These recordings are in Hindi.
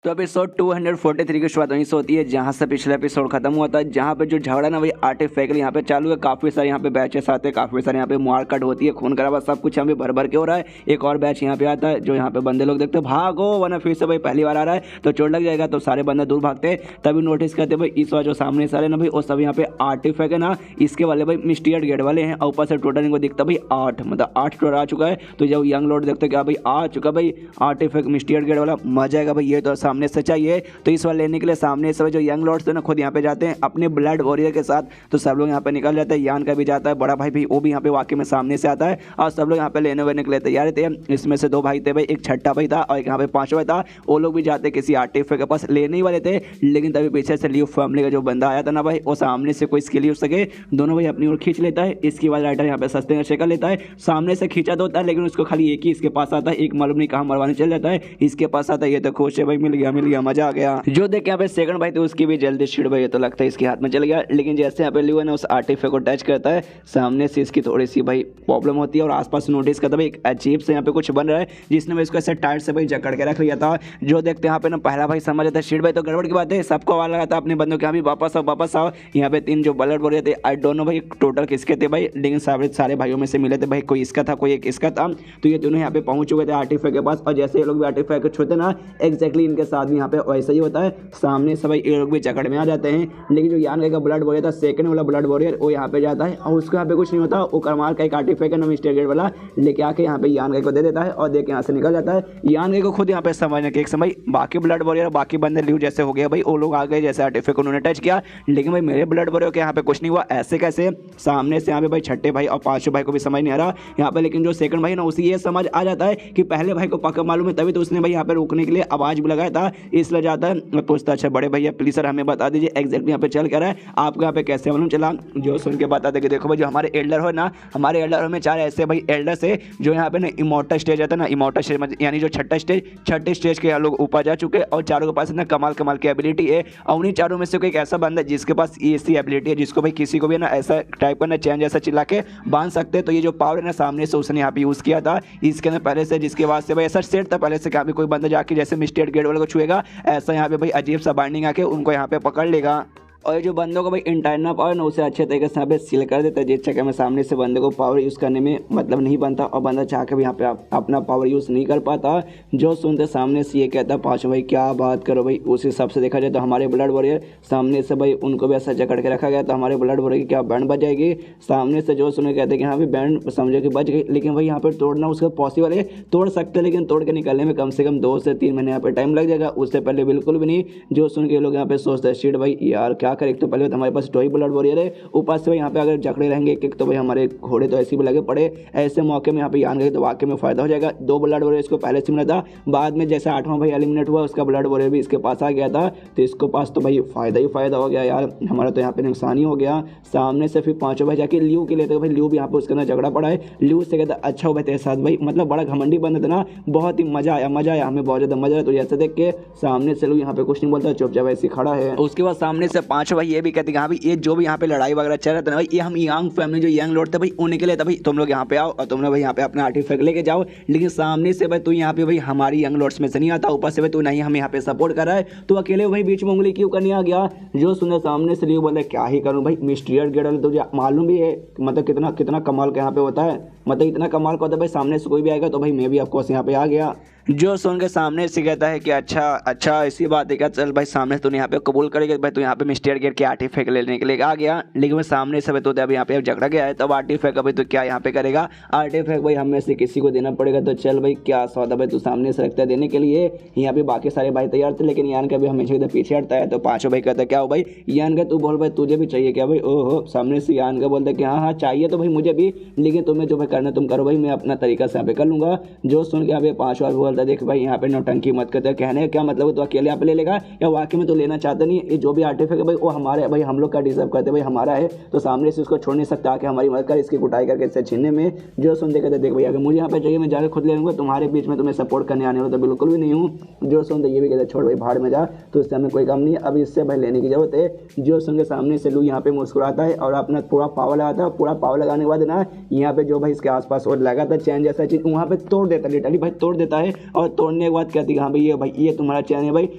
तो एपिसोड 243 की शुरुआत वहीं से होती है जहां से पिछला एपिसोड खत्म हुआ था, जहां पे जो झगड़ा ना वही आर्टिफिशियल यहाँ पे चालू है। काफी सारे यहाँ पे बैचेस आते हैं, काफी सारे यहाँ पे मारकाट होती है, खून खराबा सब कुछ यहाँ पे भर भर के हो रहा है। एक और बैच यहाँ पे आता है जो यहाँ पे बंदे लोग देखते हैं भागो वरना फिर से भाई पहली बार आ रहा है तो चोट लग जाएगा, तो सारे बंदे दूर भागते हैं। तभी नोटिस करते भाई इस बार जो सामने सारे ना भाई वो सब यहाँ पे आर्टिफैक्ट है ना, इसके वाले भाई मिस्टीरियस गेट वाले हैं। ऊपर से टोटल इनको दिखता भाई 8 मतलब 8 टोटल आ चुका है। तो जब यंग लॉर्ड देखते क्या भाई आ चुका भाई आर्टिफैक्ट मिस्टीरियस गेट वाला, मजा आएगा भाई, ये तो सामने से चाहिए। तो इस बार लेने के लिए सामने से जो यंग लॉर्ड्स है ना खुद यहाँ पे जाते हैं अपने ब्लड वॉरियर के साथ। तो सब लोग यहाँ पे निकल जाते हैं, यान का भी जाता है, बड़ा भाई भी वो भी यहाँ पे वाकई में सामने से आता है और सब लोग यहाँ पे लेने वेने के लिए तैयार थे। इसमें से 2 भाई थे भाई, एक छठा भाई था और एक यहाँ पे 5वां था। वो लोग भी जाते किसी आर्टिफैक्ट के पास लेने ही वाले थे, लेकिन तभी पीछे से लियो फैमिली का जो बंदा आया था ना भाई, वो सामने से कोई स्किल यूज सके दोनों भाई अपनी ओर खींच लेता है। इसके बाद राइटर यहाँ पे सस्ते का शेकर लेता है, सामने से खींचा तो होता है लेकिन उसको खाली एक ही इसके पास आता है, एक मालूम नहीं कहाँ मरवाने चल जाता है। इसके पास आता है, ये तो खुश है भाई, मिल गया मजा आ गया। जो देख यहाँ पे सेकंड भाई तो उसकी भी जल्दी शीट भाई, ये तो लगता है इसके हाथ में चल गया। लेकिन जैसे यहाँ पे लियो ने उस आर्टिफैक्ट को टच करता है, सामने से इसकी थोड़ी सी भाई प्रॉब्लम होती है और आसपास नोटिस करता है एक अजीब से यहाँ पे कुछ बन रहा है, जिसने भाई इसको ऐसे टाइट से भाई जकड़ के रख लिया था। जो देखते यहाँ पे ना पहला भाई समझ आता है शीट भाई तो गड़बड़ की बात है, सबको आवाज लगा था अपने बंदों के यहाँ भी वापस आओ। यहाँ पे 3 जो ब्लड बोल रहे थे, आई डोंट नो भाई टोटल किसके थे भाई, लेकिन सारे भाइयों में से मिले थे भाई, कोई इसका था कोई एक इसका था। तो ये दोनों यहाँ पे पहुंच चुके थे आर्टिफैक्ट के पास और जैसे ये लोग भी आर्टिफैक्ट को छूते ना एक्जैक्टली इनके साथ भी यहाँ पे वैसा ही होता है, सामने से भाई ये लोग भी जकड़ में आ जाते हैं। लेकिन जो यान का ब्लड वॉरियर था सेकंड वाला ब्लड वॉरियर वो यहाँ पे जाता है और उसको यहाँ पे कुछ नहीं होता, वो करमार का एक आर्टिफैक्ट है मिस्टर गेट वाला लेके आके यहाँ पे यान को दे देता है और देख यहाँ से निकल जाता है। यान को खुद यहाँ पे समझने के एक समय बाकी ब्लड वॉरियर बाकी बंदे लिव जैसे हो गया भाई, वो लोग आ गए जैसे आर्टिफैक्ट उन्होंने टच किया, लेकिन भाई मेरे ब्लड वॉरियर के यहाँ पे कुछ नहीं हुआ। ऐसे कैसे सामने से यहाँ पे भाई छठे भाई और 5वें भाई को भी समझ नहीं आ रहा यहाँ पे, लेकिन जो सेकंड भाई ना उसी ये समझ आ जाता है कि पहले भाई को पक्का मालूम है, तभी तो उसने भाई यहाँ पे रोकने के लिए आवाज भी लगाया था। इसलिए जाता है पूछता अच्छा बड़े भैया प्लीज सर हमें बता दीजिए एग्जैक्टली यहाँ पे चल क्या रहा है, आपको यहाँ पे कैसे मालूम चला। जो सुन के बता दे कि देखो भाई जो हमारे एल्डर हो ना, हमारे एल्डर में 4 ऐसे भाई एल्डर्स है जो यहाँ पे ना इमोर्टल स्टेज आता है ना, इमोर्टल स्टेज यानी जो छठे स्टेज के लोग ऊपर जा चुके हैं और चारों के पास ना कमाल की एबिलिटी है। और उन्हीं चारों में से कोई एक ऐसा बंदा है जिसके पास ऐसी एबिलिटी है जिसको भाई किसी को भी ना ऐसा टाइप का ना चैन जैसा चिल्ला के बांध सकते हैं। तो ये जो पावर है ना सामने से उसने यहाँ पे यूज किया था इसके अंदर पहले से, जिसके बाद से भाई ऐसा सेट था पहले से कि कोई बंदा जाके जैसे मिस्टर गेट वाले को छुएगा ऐसा यहाँ पे भाई अजीब सा बाइंडिंग आके उनको यहाँ पे पकड़ लेगा। और ये जो बंदों को भाई इंटरनल पावर ना उसे अच्छे तरीके से यहाँ पे सील कर देता है, जिस चक्कर में सामने से बंदे को पावर यूज़ करने में मतलब नहीं बनता और बंदा चाह के भी यहाँ पे अपना पावर यूज़ नहीं कर पाता। जो सुनते सामने से ये कहता है 5 भाई क्या बात करो भाई, उस हिसाब से देखा जाए तो हमारे ब्लड वॉरियर सामने से भाई उनको भी ऐसा जकड़ के रखा गया, तो हमारे ब्लड वॉरियर की क्या बैंड बच जाएगी। सामने से जो सुने कहते हैं कि हाँ भाई बैंड समझो कि बच गई, लेकिन भाई यहाँ पर तोड़ना उसका पॉसिबल है, तोड़ सकते लेकिन तोड़ के निकलने में कम से कम 2 से 3 महीने यहाँ पे टाइम लग जाएगा, उससे पहले बिल्कुल भी नहीं। जो सुन के लोग यहाँ पे सोचते हैं शीट भाई यार क्या करें, तो पहले हमारे पास टॉय ब्लड वॉरियर है, ऊपर से यहाँ पे अगर जकड़े रहेंगे एक तो भाई हमारे घोड़े तो ऐसे भी लगे पड़े, ऐसे मौके में यहाँ पे यान गए तो वाकई में फायदा हो जाएगा। 2 ब्लड वॉरियर इसको पहले से मिला था, बाद में जैसे 8वां भाई एलिमिनेट हुआ उसका ब्लड वॉरियर भी इसके पास आ गया था, तो इसको पास तो भाई फायदा ही फायदा हो गया यार, हमारा तो यहाँ पे नुकसान ही हो गया। सामने से फिर 5वां भाई जाके ल्यू के लेते भाई, ल्यू भी यहाँ पे उसके अंदर झगड़ा पड़ा है। ल्यू से कहता अच्छा हो भाई तेरे साथ भाई, मतलब बड़ा घमंडी बंद था ना, बहुत ही मजा आया हमें बहुत ज्यादा मजा आया। तो जैसे देख के सामने से लोग यहाँ पे कुछ नहीं बोलता, चुपचाप ऐसे खड़ा है। उसके बाद सामने से 5 भाई ये भी कहते हैं ये जो भी यहाँ पे लड़ाई वगैरह चल रहा था ना भाई, ये हम यंग फैमिली जो यंग लॉर्ड थे भाई उन्हीं के लिए था भाई, तुम लोग यहाँ पे आओ और तुम लोग भाई यहाँ पे अपना आर्टिफैक्ट लेके जाओ। लेकिन सामने से भाई तू यहाँ पे भाई हमारी यंग लॉर्ड्स में से नहीं आता, ऊपर से भाई तू नहीं हमें यहाँ पे सपोर्ट कर रहा है, तो अकेले भाई बीच में उंगली क्यों करने आ गया। जो सुने सामने से लियो बोलते क्या ही करूँ भाई, मिस्टीरियस गेट वाले तुझे मालूम भी है मतलब कितना कमाल का यहाँ पे होता है, मतलब इतना कमाल का होता है भाई, सामने से कोई भी आएगा तो भाई मैं भी आपको यहाँ पे आ गया। जो सुन के सामने से कहता है कि अच्छा ऐसी बात है क्या, चल भाई सामने तूने यहाँ पे कबूल करेगा भाई, तू यहाँ पे मिस्टर गेट के आर्टिफैक्ट लेने के लिए आ गया। लेकिन मैं सामने से तो अभी यहाँ पे झगड़ा गया है, तब आर्टिफैक्ट अभी तो क्या यहाँ पे करेगा, आर्टिफैक्ट भाई हमें से किसी को देना पड़ेगा, तो चल भाई क्या सौदा भाई तू सामने से रखता है देने के लिए। यहाँ पे बाकी सारे भाई तैयार थे लेकिन यान का भी हमेशा इधर पीछे हटता है। तो 5 भाई कहता है क्या हो भाई यान का, तू बोल भाई तुझे भी चाहिए क्या भाई। ओहो सामने से यान का बोलता है कि हाँ चाहिए तो भाई मुझे भी, लेकिन तुम्हें जो भाई करना तुम करो भाई, मैं अपना तरीका से यहाँ पे कर लूंगा। जो सुन के अभी 5 बार बोलता है देख भाई यहाँ पे नौटंकी मत करते, कहने का क्या मतलब तो अकेले यहाँ पे ले लेगा या वाकई में तो लेना चाहता नहीं, ये जो भी आर्टिफैक्ट है भाई वो हमारे भाई हम लोग का डिजर्व करते भाई हमारा है, तो सामने से उसको छोड़ नहीं सकता आके हमारी मदद कर इसकी कुटाई करके इससे छीनने में। जो सुनते कहते देख भाई अगर मुझे यहाँ पे चाहिए मैं जाकर खुद ले लूंगा, तुम्हारे बीच में तुम्हें सपोर्ट करने आने वाला तो बिल्कुल भी नहीं हूँ। जो सुनते ये भी कहते छोड़ भाई भाड़ में जा, तो इससे हमें कोई काम नहीं है, अब इससे भाई लेने की जरूरत है। जो सुन के सामने से लू यहाँ पे मुस्कुराता है और अपना पूरा पावर लगाता है, पूरा पावर लगाने के बाद ना यहाँ पे जो भाई इसके आसपास और लगा था चैन जैसा चीज, वहाँ पे तोड़ देता है, लिटरली भाई तोड़ देता है। और तोड़ने के बाद कहती है हाँ भाई ये तुम्हारा चैन है भाई,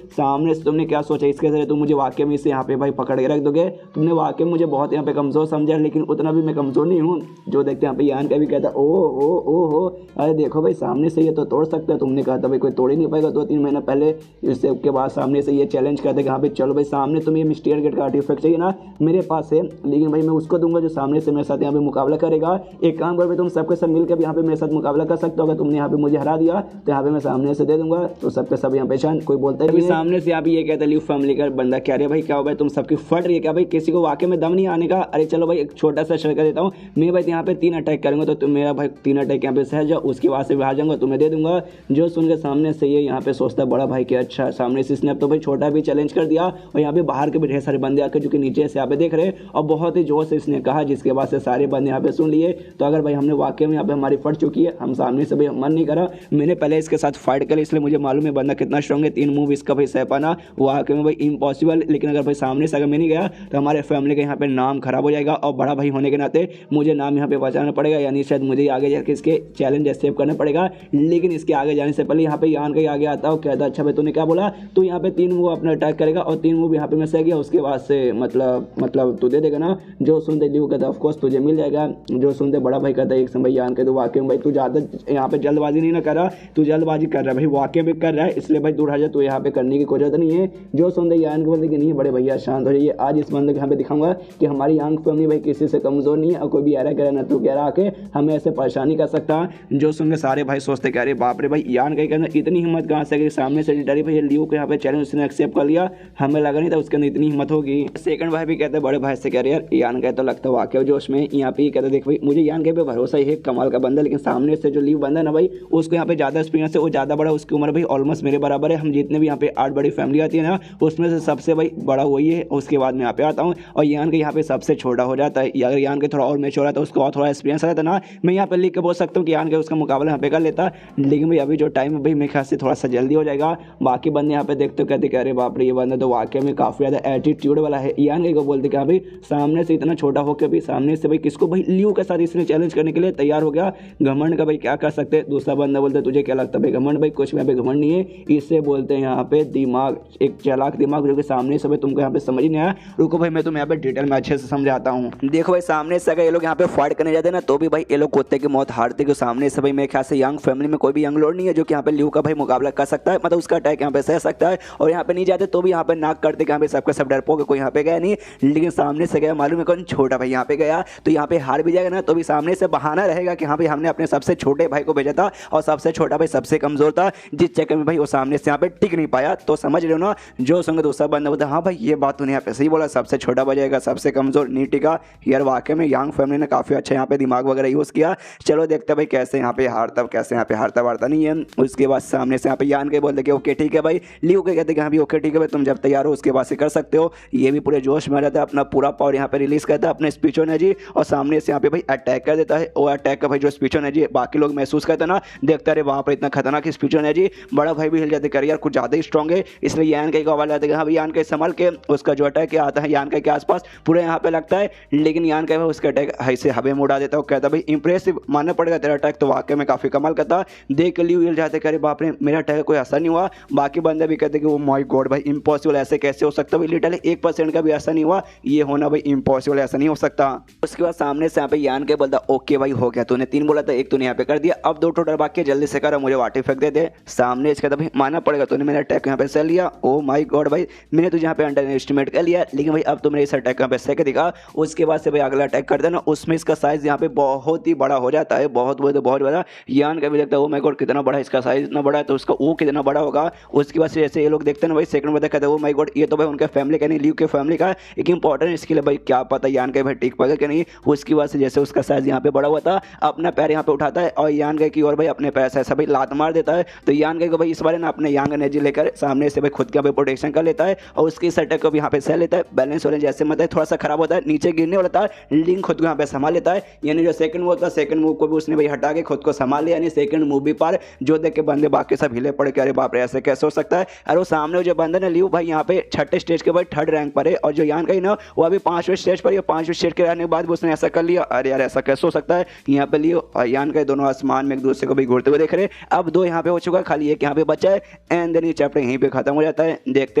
सामने से तुमने क्या सोचा इसके जरिए तुम मुझे वाकई में इसे यहाँ पे भाई पकड़ के रख दोगे, तुमने वाकई मुझे बहुत यहाँ पे कमजोर समझा, लेकिन उतना भी मैं कमजोर नहीं हूँ। जो देखते हैं यहाँ पे यान का भी कहता है ओ हो, अरे देखो भाई सामने से ये तो तोड़ सकता है, तुमने कहा था भाई कोई तोड़ ही नहीं पाएगा 2-3 महीना पहले। इससे के बाद सामने से ये चैलेंज करते हैं कि हाँ भाई चलो भाई सामने तुम्हें मिस्टीरियर गेट का आर्टिफैक्ट चाहिए ना, मेरे पास है, लेकिन भाई मैं उसको दूंगा जो सामने से मेरे साथ यहाँ पे मुकाबला करेगा। एक काम करो भाई तुम सबके सब मिलकर यहाँ पे मेरे साथ मुकाबला कर सकते हो, अगर तुमने यहाँ पे मुझे हरा दिया तो यहाँ पे मैं सामने से दे दूंगा। तो सबके सब यहाँ पे कोई बोलता है सामने से यहाँ पे ये कहता है फैमिली का बंदा क्या रे भाई क्या हो भाई तुम सबकी फट रही है क्या भाई, किसी को वाकई में दम नहीं आने का। अरे चलो भाई एक छोटा सा शेयर कर देता हूँ, मैं भाई यहाँ पे 3 अटैक करूंगा तो तुम मेरा भाई 3 अटैक यहाँ पे सहज जाओ, उसके बाद से बाहर जाऊंगा तुम्हें दे दूंगा। जो सुन के सामने से ये यहाँ पे सोचता बड़ा भाई कि अच्छा सामने से इसने अब तो भाई छोटा भी चैलेंज कर दिया, और यहाँ पे बाहर के भी ढेर सारे बंदे आकर जो कि नीचे से यहाँ पे देख रहे, और बहुत ही जोर से इसने कहा जिसके बाद से सारे बंदे यहाँ पे सुन लिए। तो अगर भाई हमने वाकई में यहाँ पे हमारी फट चुकी है, हम सामने से भाई मन नहीं करा, मैंने पहले इसके साथ फाइट करी इसलिए मुझे मालूम है बंदा कितना स्ट्रॉन्ग है, 3 मूव इसका भाई सह पाना वाकई में भाई इम्पॉसिबल। लेकिन अगर भाई सामने से अगर मैं नहीं गया तो हमारे फैमिली का यहाँ पे नाम खराब हो जाएगा, और बड़ा भाई होने के नाते मुझे नाम यहाँ पे बचाना पड़ेगा, यानी शायद मुझे आगे जाकर इसके चैलेंज एक्सेप्ट करना पड़ेगा। लेकिन इसके आगे जाने से पहले यहाँ पे यान का आगे आता है, कहता अच्छा भाई तूने क्या बोला, तो यहाँ पे 3 मूव अपना अटैक करेगा और 3 मूव यहाँ पे मैं सह गया, उसके बाद से मतलब तू दे देगा ना। जो सुनते ल्यू कहता ऑफकोर्स तुझे मिल जाएगा। जो सुनते बड़ा भाई कहता है एक समय यान के तो वाकई में भाई तू ज़्यादा यहाँ पे जल्दबाजी नहीं ना कर रहा, तू जल्दबाजी कर रहा है भाई वाकई में कर रहा है, इसलिए भाई दूर हट जा, तू यहाँ पे करने की कोई जरूरत नहीं है। जो सुनते यान के बोलते कि नहीं बड़े भैया शांत हो जाइए, आज इस बंदे को यहाँ पे दिखाऊंगा कि हमारी यांग फैमिली भाई किसी से कमजोर नहीं है, और कोई भी ऐरा करे ना तू कह रहा आके हमें ऐसे परेशानी कर सकता। जो सुन के सारे भाई सोचते कह रहे बाप रे भाई यान के अंदर इतनी हिम्मत कहाँ से, सामने से डरी भाई लियो को यहाँ पे चैलेंज उसने एक्सेप्ट कर लिया, हमें लगा नहीं था उसके अंदर इतनी हिम्मत होगी। सेकंड भाई भी कहते बड़े भाई से कह रहे यार यान का तो लगता वाकई जो उसमें यहाँ पे कहते देख भाई मुझे यान के पे भरोसा ही है, कमाल का बंदा, लेकिन सामने से जो लीव बंदा है ना भाई उसको यहाँ पे ज़्यादा एक्सपीरियंस है, वो ज़्यादा बड़ा, उसकी उम्र भाई ऑलमोस्ट मेरे बराबर है। हम जितने भी यहाँ पे 8 बड़ी फैमिली आती है ना उसमें से सबसे भाई बड़ा वही है, उसके बाद मैं यहाँ पे आता हूँ, और यान के यहाँ पे सबसे छोटा हो जाता है। अगर यान के थोड़ा और मैच्योर रहता है उसको और थोड़ा एक्सपीरियंस रहता ना, मैं यहाँ पे लिख के बोल सकता हूँ कि यान के उसका मुकाबला यहाँ पे कर लेता, लेकिन भाई अभी जो टाइम है भाई मेरे ख्याल से थोड़ा सा जल्दी हो जाएगा। बाकी बंदे यहाँ पे देखते कहते कह रहे बाप रे ये बंदा तो वाकई में काफ़ी ज़्यादा एटीट्यूड वाला है। यान के को बोलते कि भाई सामने से इतना छोटा होकर भी सामने से भाई किसको भाई लियो के साथ इसने चैलेंज करने के लिए तैयार हो गया, घमंड का भाई क्या कर सकते हैं। दूसरा बंदा बोलते तुझे क्या लगता है भाई घमंड, भाई कुछ यहाँ पे घमंड नहीं है, इससे बोलते हैं यहाँ पे दिमाग, एक चालाक दिमाग जो कि सामने से भाई तुमको यहाँ पे समझ नहीं आया। रुको भाई मैं तुम्हें यहाँ पे डिटेल में अच्छे से समझाता हूँ। देखो भाई सामने से अगर ये लोग यहाँ पे फाइट करने जाते हैं ना तो भी भाई ये लोग कुत्ते की मौत हारते, कि सामने से भाई मेरे ख्याल से यंग फैमिली में कोई भी यंग लॉर्ड नहीं है जो कि यहाँ पे लियो का भाई मुकाबला कर सकता है, मतलब उसका अटैक यहाँ पे सह सकता है। और यहाँ पे नहीं जाते तो भी यहाँ पे नाक करते कि यहाँ पे सबके सब डरपोक, कोई यहाँ पे गया नहीं, लेकिन सामने से गया मालूम है कौन, छोटा भाई यहाँ पे गया तो यहाँ पे हार भी जाएगा ना तो भी सामने से बहाना रहेगा कि हाँ भाई हमने अपने सबसे छोटे भाई को भेजा था और सबसे छोटा भाई सबसे कमजोर था, जिस चक्कर में भाई वो सामने से यहाँ पे टिक नहीं पाया। तो समझ रहे हो ना। जो संग दूसरा बंदा बोलता हाँ भाई ये बात तूने यहाँ पे सही बोला, सबसे छोटा बजाएगा सबसे कमजोर नहीं टिका। यार वाकई में यंग फैमिली ने काफ़ी अच्छा यहाँ पे दिमाग वगैरह यूज़ किया। चलो देखते भाई कैसे यहाँ पे हारता, कैसे यहाँ पे हारता वारता नहीं है। उसके बाद सामने से यहाँ पे यान के बोलते कि ओके ठीक है भाई, लियो के कहते कि हाँ भी ओके ठीक है भाई तुम जब तैयार हो उसके बाद से कर सकते हो। ये भी पूरे जोश में आ जाता है, अपना पूरा पावर यहाँ पे रिलीज करता है अपने स्पीच एनर्जी, और सामने से यहाँ पे भाई अटैक कर देता है। और अटैक का भाई जो स्पीच एनर्जी बाकी लोग महसूस करते ना, देखते रहे वहाँ पर इतना खतरनाक स्पीच एनर्जी, बड़ा भाई भी हिल जाते कर यार कुछ ज़्यादा ही स्ट्रॉन्ग है। इसलिए यान के आवाज आते हैं हाँ भाई यान के संभल के, उसका जो अटैक आता है यान के आसपास पूरे यहाँ पे लगता है, लेकिन यान का उसका अटैक ऐसे हवे में उड़ा देता है। कहता भाई इंप्रेसिव मानना पड़ेगा तेरा अटैक तो वाकई में काफ़ी कमाल करता। देख के लियो हिल जाते करे बाप रे मेरा अटैक कोई असर नहीं हुआ। बाकी बंदे भी कहते कि वो माय गॉड भाई इम्पॉसिबल, ऐसे कैसे हो सकता भाई, लिटरली 1% का भी ऐसा नहीं हुआ, ये होना भाई इम्पॉसिबल, ऐसा नहीं हो सकता। उसके बाद सामने से यहाँ पे यान के बोलता ओके भाई हो गया, तूने 3 बोला था, 1 तूने यहाँ पे कर दिया, अब 2 टोटल बाकी जल्दी से कर, मुझे वाटर फेंक दे दे। सामने इसका भाई मानना पड़ेगा तूने मेरा अटैक यहाँ पे सह लिया। ओ माय गॉड भाई मैंने तुझे यहाँ पे अंडर एस्टिमेट कर लिया, लेकिन भाई अब तो मेरे इस अटैक यहाँ पे सह के दिखा। उसके बाद से भाई अगला अटैक कर देना, उसमें इसका साइज यहाँ पे बहुत ही बड़ा हो जाता है, बहुत बड़ा। यान का भी लगता है ओ माय गॉड कितना बड़ा इसका साइज, इतना बड़ा है तो उसका वो कितना बड़ा होगा। उसके बाद से जैसे ये लोग देखते हैं ना भाई सेकंड में कहते हैं ओ माय गॉड ये तो भाई उनके फैमिली का नहीं, लियो के फैमिली का एक इंपॉर्टेंट इसके लिए भाई क्या पता यान का भाई टिक पाएगा कि नहीं। उसकी बाद से जैसे उसका साइज यहाँ पे बड़ा हुआ था, अपना पैर यहाँ पे उठाता है और यान गए की और भाई अपने पैर से ऐसा भाई लात मार देता है। तो यान गए को भाई इस बार ना अपने यांग एनर्जी लेकर सामने से भाई खुद का भाई प्रोटेक्शन कर लेता है, और उसके इस अटैक को भी यहाँ पे सह लेता है। बैलेंस होने जैसे मतलब थोड़ा सा खराब होता है, नीचे गिरने वाला था, लेकिन खुद को यहाँ पे संभाल लेता है। यानी जो सेकंड मूव था, सेकंड मूव को भी उसने भाई हटा के खुद को संभाल लिया, यानी सेकंड मूव भी पार। जो देख के बंदे बाकी सब हिले पड़े, अरे बाप रे ऐसे कैसे हो सकता है। और वो सामने जो बंदे ने लियो भाई यहाँ पे 6ठे स्टेज के भाई 3rd रैंक पर है, और जो यान का ही ना वो अभी 5वें स्टेज पर, 5वें स्टेज के रहने के बाद उसने ऐसा कर लिया। अरे यार ऐसा कैसे हो सकता है, यहाँ पे लियो और यान का दोनों आसमान में एक दूसरे को भी घूरते हुए देख रहे हैं। अब 2 यहाँ पे हो चुका है, खाली एक यहाँ पे बचा है एंड देन ये चैप्टर यहीं पे खत्म हो जाता है। देखते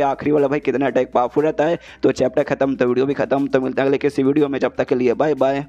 हैं आखिरी वाला भाई कितना अटैक पावरफुल रहता है। तो चैप्टर खत्म तो वीडियो भी खत्म। तो मिलता है अगले किसी वीडियो में, जब तक के लिए बाय बाय।